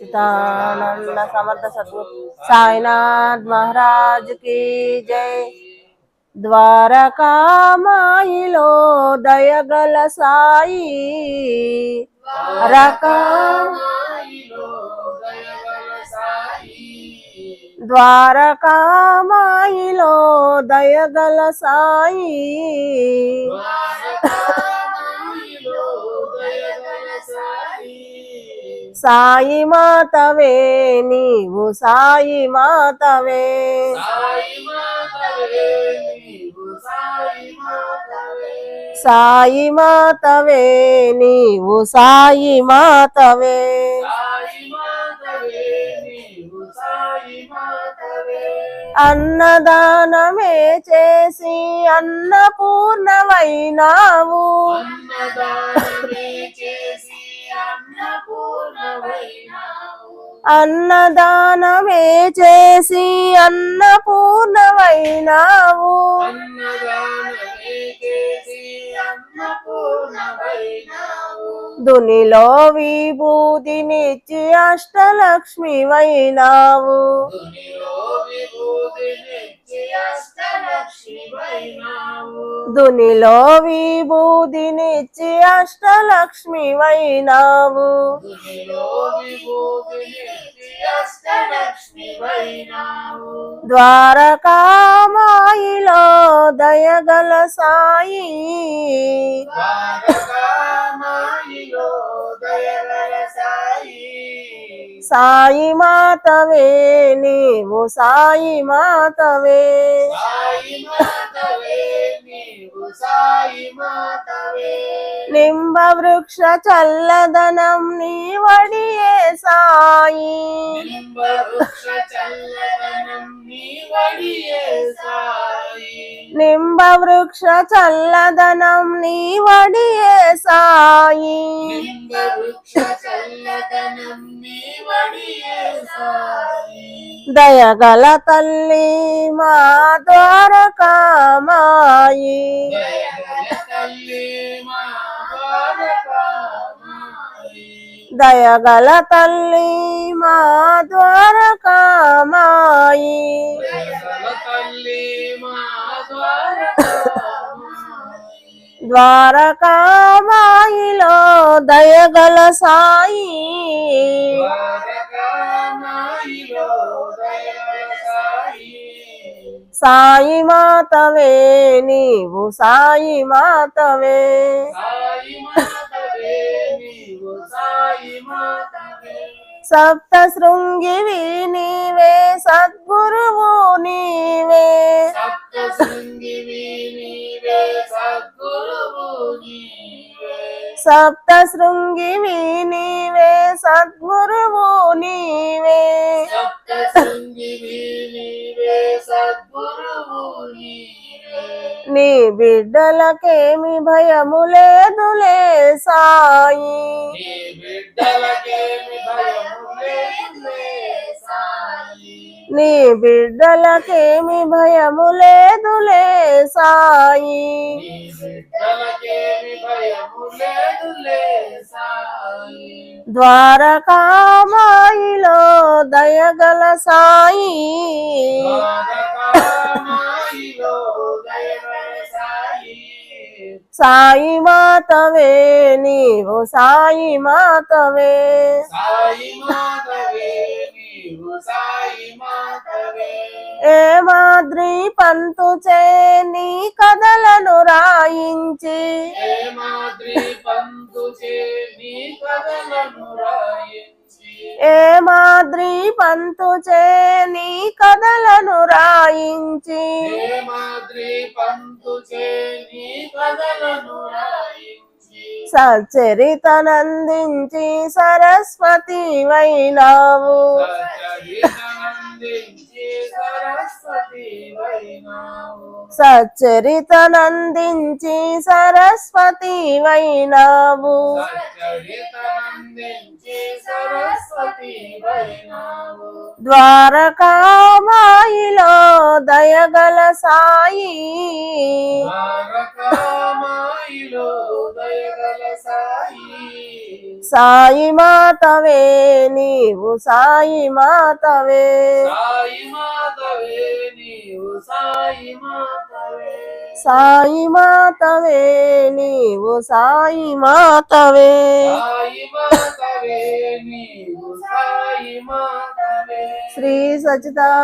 सच्चिदानंद समर्थ सद्गुरु साईनाथ महाराज की जय। ద్వారకామాయిలో దయగల సాయి ద్వారకామాయిలో దయగల సాయి సాయి మాతవే నీవు సాయి మాతవే సాయి మాతవే నీవు సాయి మాతవే అన్నదానమే చేసి అన్నపూర్ణమైనావు అన్నదానమే చేసి అన్నపూర్ణమైనావు దునిలో విభూతినిచ్చి అష్టలక్ష్మి వైనావు దునిలో విభూతినిచ్చి అష్టలక్ష్మి వైనావు ద్వారకామాయిలో దయగల సాయి సాయి మాతవే నీవు సాయి మాతవే నింబ వృక్ష చల్లదనం నీవడియే సాయి నింబ వృక్ష చల్లదనం నీవడియే సాయి దయగల తల్లి మా ద్వారకామాయి దయగల తల్లి మా ద్వారకామాయి ద్వారకామాయిలో దయగల సాయి సాయి మాతవే నీవు సాయి మాతవే సప్త శృంగివి నీవే సద్గురువు నీవే సప్త శృంగివి నీవే సద్గురువు నీవే నీ బిడ్డలకేమి భయము లేదులే సాయి నీ బిడ్డలకేమి భయము లేదులే సాయి ద్వారకామాయిలో దయగల సాయి సాయి మాతవే నీవు సాయి మాతవే ఏ మాద్రి పంతు చే నీ కథలను రాయించి ఏ మాద్రి పంతు చే నీ కథలను రాయించి సచ్చరితనందించి సరస్వతి వైనావు సచ్చరితనందించి సరస్వతి వైనావు ద్వారకామాయిలో దయగల సాయి సాయి మాతవే నీవు సాయి మాతవే సాయి మాతవే నీవు సాయి మాతవే సాయి మాతవే నీవు సాయి మాతవే సాయి మాతవే నీవు సాయి మాతవే శ్రీ సచిదా